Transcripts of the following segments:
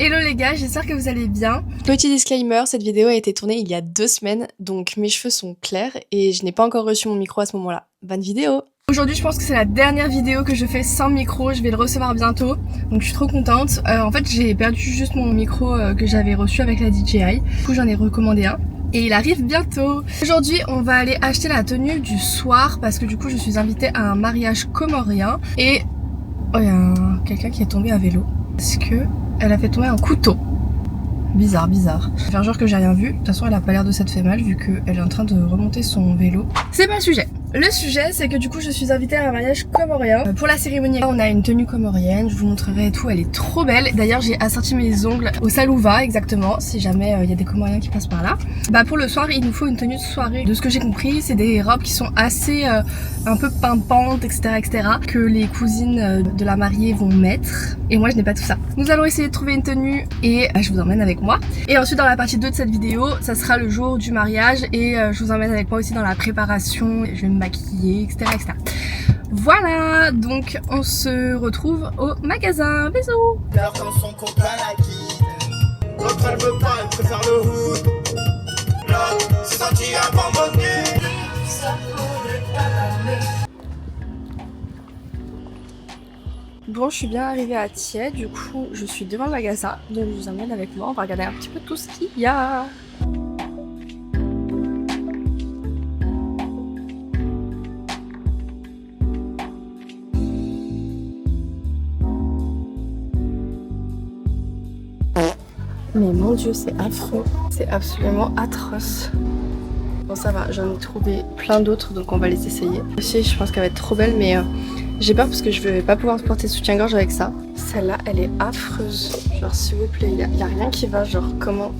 Hello les gars, j'espère que vous allez bien. Petit disclaimer, cette vidéo a été tournée il y a 2 semaines, donc mes cheveux sont clairs et je n'ai pas encore reçu mon micro à ce moment-là. Bonne vidéo! Aujourd'hui je pense que c'est la dernière vidéo que je fais sans micro, je vais le recevoir bientôt, donc je suis trop contente. En fait j'ai perdu juste mon micro que j'avais reçu avec la DJI, du coup j'en ai recommandé un. Et il arrive bientôt. Aujourd'hui on va aller acheter la tenue du soir parce que du coup je suis invitée à un mariage comorien. Et oh, il y a quelqu'un qui est tombé à vélo. Est-ce que elle a fait tomber un couteau? Bizarre, bizarre. Je vais faire genre que j'ai rien vu. De toute façon, elle a pas l'air de s'être fait mal vu qu'elle est en train de remonter son vélo. C'est pas le sujet. Le sujet, c'est que du coup, je suis invitée à un mariage comorien. Pour la cérémonie, on a une tenue comorienne. Je vous montrerai et tout. Elle est trop belle. D'ailleurs, j'ai assorti mes ongles au Salouva, exactement, si jamais il y a des comoriens qui passent par là. Bah, pour le soir, il nous faut une tenue de soirée. De ce que j'ai compris, c'est des robes qui sont assez un peu pimpantes, etc., que les cousines de la mariée vont mettre. Et moi, je n'ai pas tout ça. Nous allons essayer de trouver une tenue et je vous emmène avec moi. Et ensuite, dans la partie 2 de cette vidéo, ça sera le jour du mariage et je vous emmène avec moi aussi dans la préparation. Je vais me maquiller, etc., etc. Voilà, donc on se retrouve au magasin. Bisous. Quand son copain la quitte, l'autre elle veut pas, elle préfère le hood. L'autre s'est senti abandonné. Bon, je suis bien arrivée à Thiers, du coup je suis devant le magasin, donc je vous emmène avec moi, on va regarder un petit peu tout ce qu'il y a. Mais mon dieu, c'est affreux, c'est absolument atroce. Bon ça va, j'en ai trouvé plein d'autres, donc on va les essayer. Aussi, je pense qu'elle va être trop belle, mais j'ai peur parce que je vais pas pouvoir porter soutien-gorge avec ça. Celle-là, elle est affreuse. Genre s'il vous plaît, y a rien qui va, genre comment...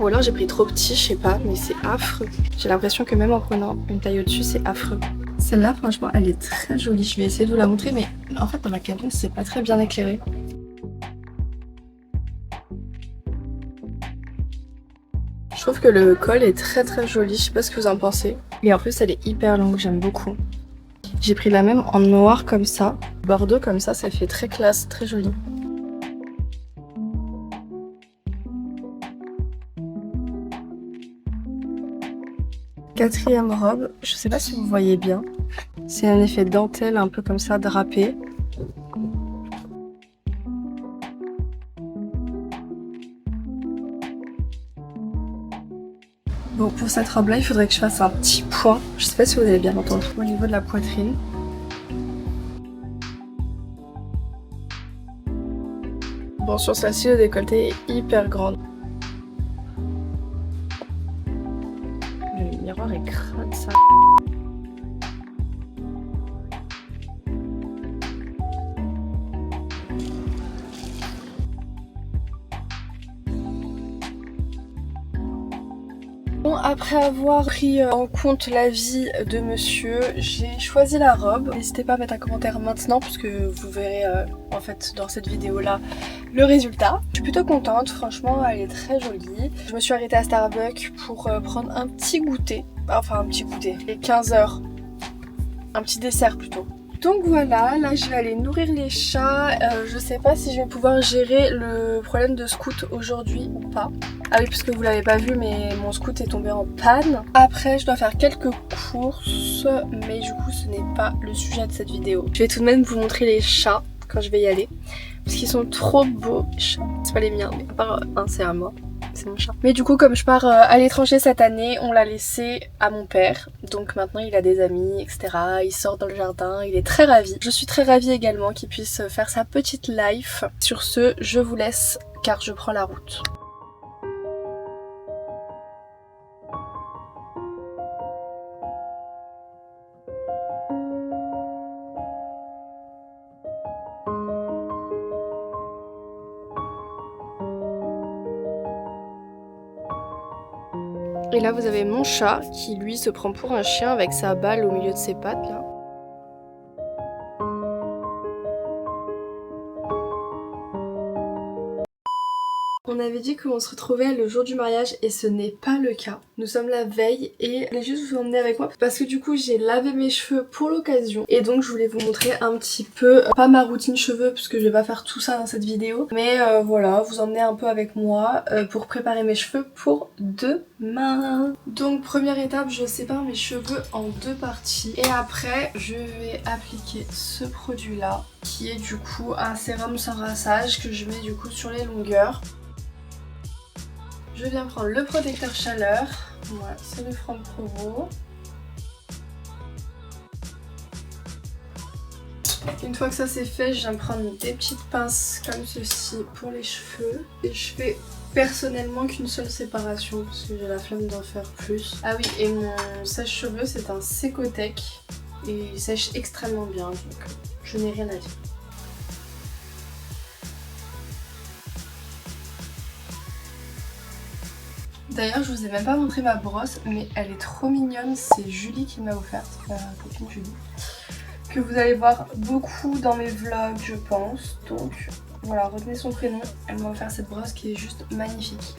Ou alors j'ai pris trop petit, je sais pas, mais c'est affreux. J'ai l'impression que même en prenant une taille au-dessus, c'est affreux. Celle-là, franchement, elle est très jolie. Je vais essayer de vous la montrer, mais en fait dans ma cabine, c'est pas très bien éclairé. Je trouve que le col est très joli, je sais pas ce que vous en pensez. Et en plus elle est hyper longue, j'aime beaucoup. J'ai pris la même en noir comme ça. Bordeaux comme ça fait très classe, très joli. Quatrième robe, je sais pas si vous voyez bien. C'est un effet dentelle un peu comme ça, drapé. Bon, pour cette robe là, il faudrait que je fasse un petit point. Je sais pas si vous allez bien entendre au niveau de la poitrine. Bon, sur celle-ci, le décolleté est hyper grand. Le miroir est crade, ça. Bon, après avoir pris en compte l'avis de monsieur, j'ai choisi la robe. N'hésitez pas à mettre un commentaire maintenant puisque vous verrez en fait dans cette vidéo là le résultat. Je suis plutôt contente, franchement elle est très jolie. Je me suis arrêtée à Starbucks pour prendre un petit goûter, enfin un petit goûter, les 15 h, un petit dessert plutôt. Donc voilà, là je vais aller nourrir les chats. Je sais pas si je vais pouvoir gérer le problème de scout aujourd'hui ou pas. Ah oui, parce que vous l'avez pas vu, mais mon scout est tombé en panne. Après, je dois faire quelques courses, mais du coup ce n'est pas le sujet de cette vidéo. Je vais tout de même vous montrer les chats quand je vais y aller, parce qu'ils sont trop beaux. C'est pas les miens, mais à part un, c'est à moi. C'est mon chat. Mais du coup, comme je pars à l'étranger cette année, on l'a laissé à mon père. Donc maintenant, il a des amis, etc. Il sort dans le jardin, il est très ravi. Je suis très ravie également qu'il puisse faire sa petite life. Sur ce, je vous laisse car je prends la route. Et là vous avez mon chat qui lui se prend pour un chien avec sa balle au milieu de ses pattes là. On avait dit qu'on se retrouvait le jour du mariage et ce n'est pas le cas. Nous sommes la veille et je voulais juste vous emmener avec moi parce que du coup j'ai lavé mes cheveux pour l'occasion et donc je voulais vous montrer un petit peu, pas ma routine cheveux parce que je vais pas faire tout ça dans cette vidéo, mais voilà, vous emmener un peu avec moi pour préparer mes cheveux pour demain. Donc première étape, je sépare mes cheveux en deux parties et après je vais appliquer ce produit là qui est du coup un sérum sans rinçage que je mets du coup sur les longueurs. Je viens prendre le protecteur chaleur, voilà, c'est le Franck Provo. Une fois que ça c'est fait, je viens prendre des petites pinces comme ceci pour les cheveux. Et je fais personnellement qu'une seule séparation parce que j'ai la flemme d'en faire plus. Ah oui, et mon sèche-cheveux c'est un Secotec et il sèche extrêmement bien, donc je n'ai rien à dire. D'ailleurs, je vous ai même pas montré ma brosse, mais elle est trop mignonne. C'est Julie qui m'a offerte, ma copine Julie, que vous allez voir beaucoup dans mes vlogs, je pense. Donc voilà, retenez son prénom. Elle m'a offert cette brosse qui est juste magnifique.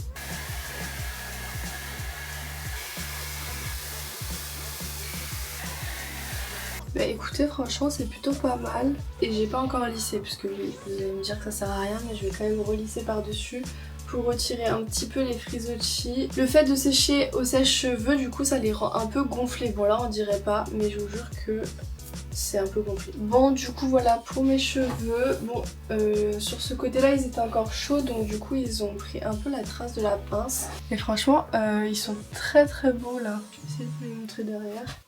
Bah écoutez, franchement c'est plutôt pas mal. Et j'ai pas encore lissé, parce que vous allez me dire que ça sert à rien, mais je vais quand même relisser par-dessus pour retirer un petit peu les frisottis. Le fait de sécher au sèche-cheveux, du coup ça les rend un peu gonflés. Bon là on dirait pas, mais je vous jure que c'est un peu gonflé. Bon du coup voilà pour mes cheveux. Bon sur ce côté là ils étaient encore chauds, donc du coup ils ont pris un peu la trace de la pince. Et franchement ils sont très très beaux là. Je vais essayer de vous les montrer derrière.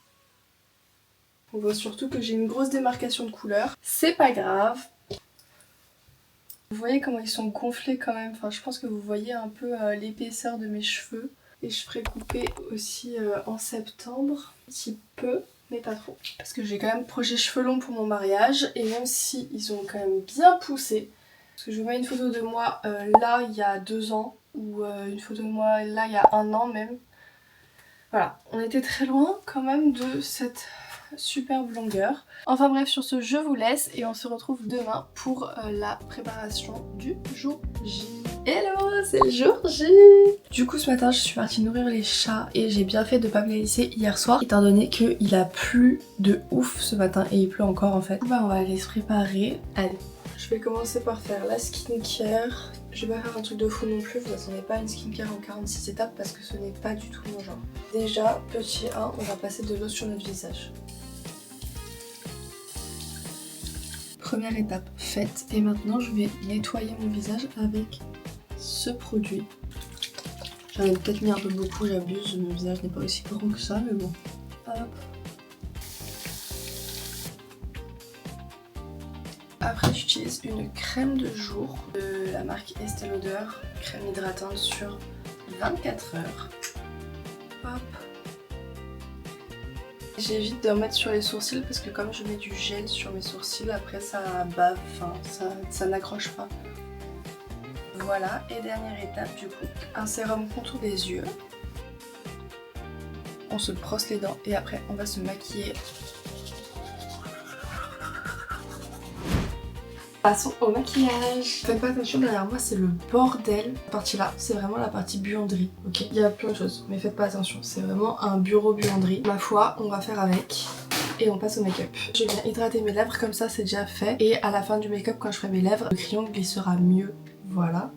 On voit surtout que j'ai une grosse démarcation de couleur. C'est pas grave. Vous voyez comment ils sont gonflés quand même. Enfin, je pense que vous voyez un peu l'épaisseur de mes cheveux. Et je ferai couper aussi en septembre. Un petit peu, mais pas trop. Parce que j'ai quand même projet cheveux longs pour mon mariage. Et même si ils ont quand même bien poussé. Parce que je vous mets une photo de moi là il y a 2 ans. Ou une photo de moi là il y a 1 an même. Voilà, on était très loin quand même de cette superbe longueur. Enfin bref, sur ce je vous laisse et on se retrouve demain pour la préparation du jour J. Hello, c'est le jour J. Du coup ce matin je suis partie nourrir les chats et j'ai bien fait de pas me les laisser hier soir étant donné qu'il a plu de ouf ce matin et il pleut encore en fait. Bah on va aller se préparer. Allez, je vais commencer par faire la skincare. Je vais pas faire un truc de fou non plus, vous attendez pas une skincare en 46 étapes parce que ce n'est pas du tout mon genre. Déjà, petit 1, on va passer de l'eau sur notre visage. Première étape faite et maintenant je vais nettoyer mon visage avec ce produit. J'en ai peut-être mis un peu beaucoup, j'abuse, mon visage n'est pas aussi grand que ça mais bon. Hop. Après j'utilise une crème de jour de la marque Estée Lauder, crème hydratante sur 24 heures. Hop. J'évite d'en mettre sur les sourcils parce que comme je mets du gel sur mes sourcils, après ça bave, enfin ça n'accroche pas. Voilà, et dernière étape du coup, un sérum contour des yeux. On se brosse les dents et après on va se maquiller. Passons au maquillage. Faites pas attention, derrière moi c'est le bordel. Cette partie là, c'est vraiment la partie buanderie, ok? Il y a plein de choses, mais faites pas attention, c'est vraiment un bureau buanderie. Ma foi, on va faire avec. Et on passe au make-up. Je viens hydrater mes lèvres, comme ça c'est déjà fait. Et à la fin du make-up, quand je ferai mes lèvres, le crayon glissera mieux. Voilà.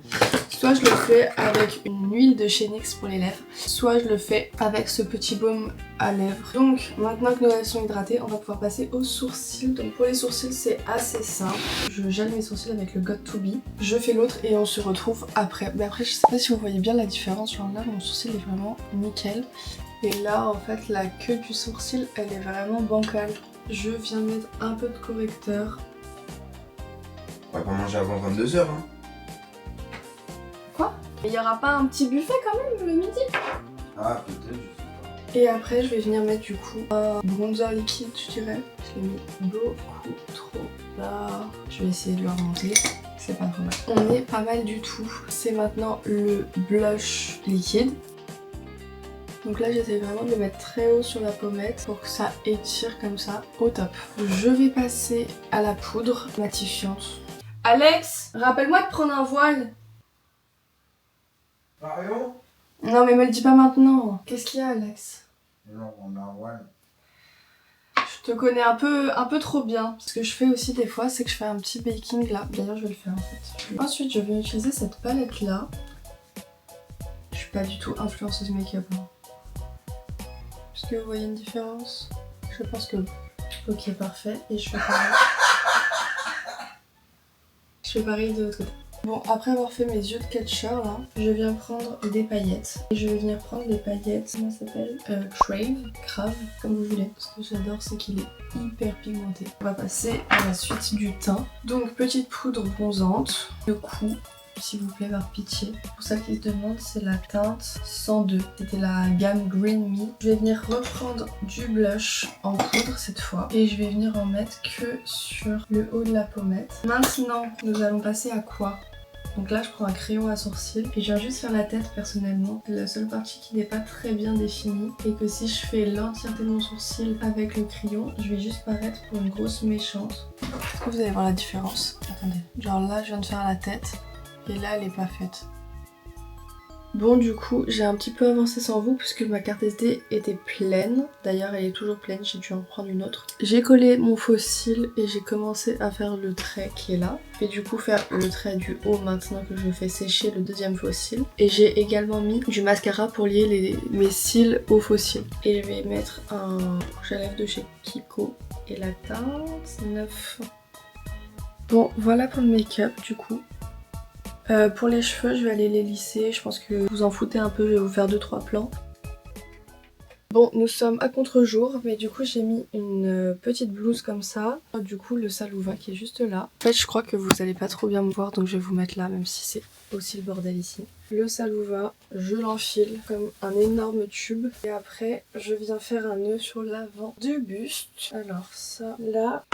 Soit je le fais avec une huile de chez NYX pour les lèvres, soit je le fais avec ce petit baume à lèvres. Donc maintenant que nos lèvres sont hydratées, on va pouvoir passer aux sourcils. Donc pour les sourcils c'est assez simple. Je gèle mes sourcils avec le Got2b. Je fais l'autre et on se retrouve après. Mais après je sais pas si vous voyez bien la différence. Genre là mon sourcil est vraiment nickel. Et là en fait la queue du sourcil elle est vraiment bancale. Je viens mettre un peu de correcteur. On va pas manger avant 22 h hein. Quoi? Il y aura pas un petit buffet quand même le midi? Ah peut-être, je sais pas. Et après je vais venir mettre du coup un bronzer liquide je dirais. Je l'ai mis beaucoup trop là. Je vais essayer de le remonter. C'est pas trop mal. On est pas mal du tout. C'est maintenant le blush liquide. Donc là j'essaie vraiment de le mettre très haut sur la pommette pour que ça étire comme ça au top. Je vais passer à la poudre matifiante. Alex, rappelle-moi de prendre un voile. Marion? Non mais me le dis pas maintenant. Qu'est-ce qu'il y a Alex? Non, on a ouais. Je te connais un peu trop bien. Ce que je fais aussi des fois, c'est que je fais un petit baking là. D'ailleurs, je vais le faire en fait. Ensuite, je vais utiliser cette palette là. Je suis pas du tout influenceuse make-up. Hein. Est-ce que vous voyez une différence? Je pense que oui. Ok, parfait. Et je fais pareil. Je fais pareil de l'autre côté. Bon, après avoir fait mes yeux de catcher là, je viens prendre des paillettes. Et je vais venir prendre des paillettes, comment ça s'appelle? Crave, comme vous voulez. Ce que j'adore, c'est qu'il est hyper pigmenté. On va passer à la suite du teint. Donc, petite poudre bronzante, le cou, s'il vous plaît, par pitié. Pour celle qui se demande, c'est la teinte 102. C'était la gamme Green Me. Je vais venir reprendre du blush en poudre cette fois. Et je vais venir en mettre que sur le haut de la pommette. Maintenant, nous allons passer à quoi? Donc là je prends un crayon à sourcils et je viens juste faire la tête personnellement. C'est la seule partie qui n'est pas très bien définie et que si je fais l'entièreté de mon sourcil avec le crayon, je vais juste paraître pour une grosse méchante. Est-ce que vous allez voir la différence? Attendez. Genre là je viens de faire la tête et là elle est pas faite. Bon du coup j'ai un petit peu avancé sans vous puisque ma carte SD était pleine. D'ailleurs elle est toujours pleine, j'ai dû en prendre une autre. J'ai collé mon faux cil et j'ai commencé à faire le trait qui est là. Je vais du coup faire le trait du haut maintenant que je fais sécher le deuxième faux cil. Et j'ai également mis du mascara pour lier mes cils au faux cil. Et je vais mettre un rouge à lèvres de chez Kiko et la teinte 9. Bon voilà pour le make-up du coup. Pour les cheveux, je vais aller les lisser. Je pense que vous en foutez un peu, je vais vous faire 2-3 plans. Bon, nous sommes à contre-jour, mais du coup j'ai mis une petite blouse comme ça. Du coup le salouva qui est juste là. En fait je crois que vous allez pas trop bien me voir, donc je vais vous mettre là, même si c'est aussi le bordel ici. Le salouva, je l'enfile comme un énorme tube. Et après, je viens faire un nœud sur l'avant du buste. Alors ça, là...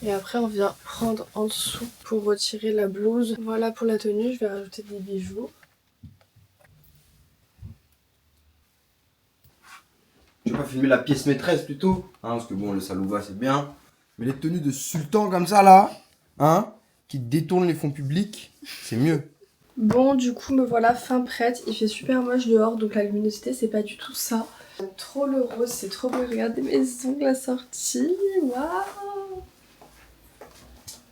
Et après on vient prendre en dessous pour retirer la blouse. Voilà pour la tenue, je vais rajouter des bijoux. Tu veux pas filmer la pièce maîtresse plutôt? Hein, parce que bon, le salouva c'est bien. Mais les tenues de sultan comme ça là, hein, qui détournent les fonds publics, c'est mieux. Bon du coup me voilà fin prête, il fait super moche dehors donc la luminosité c'est pas du tout ça. J'aime trop le rose, c'est trop beau, regardez mes ongles assortis, waouh.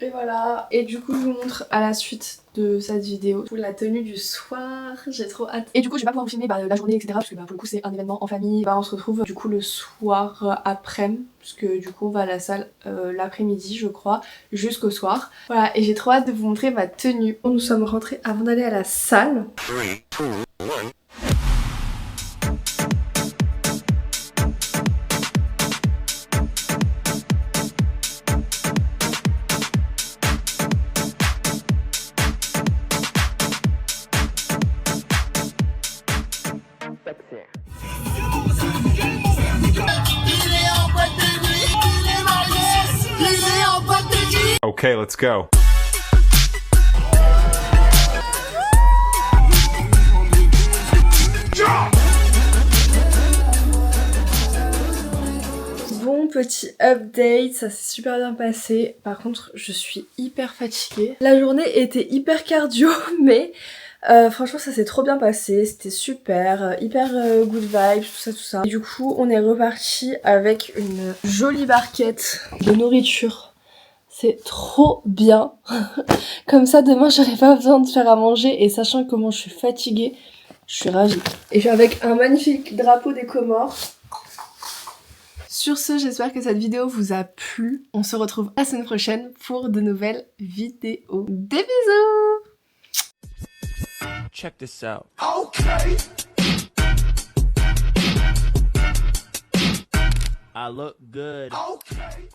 Et voilà, et du coup je vous montre à la suite de cette vidéo pour la tenue du soir, j'ai trop hâte. Et du coup je vais pas pouvoir vous filmer la journée etc parce que pour le coup c'est un événement en famille. On se retrouve du coup le soir après-midi, parce que du coup on va à la salle l'après-midi je crois, jusqu'au soir. Voilà, et j'ai trop hâte de vous montrer ma tenue. Nous sommes rentrés avant d'aller à la salle. Okay, let's go. Bon petit update, ça s'est super bien passé. Par contre je suis hyper fatiguée. La journée était hyper cardio mais franchement ça s'est trop bien passé, c'était super, hyper good vibes, tout ça. Et du coup on est reparti avec une jolie barquette de nourriture. C'est trop bien. Comme ça demain j'aurai pas besoin de faire à manger et sachant comment je suis fatiguée, je suis ravie. Et je suis avec un magnifique drapeau des Comores. Sur ce, j'espère que cette vidéo vous a plu. On se retrouve la semaine prochaine pour de nouvelles vidéos. Des bisous! Check this out. Okay. I look good. Okay.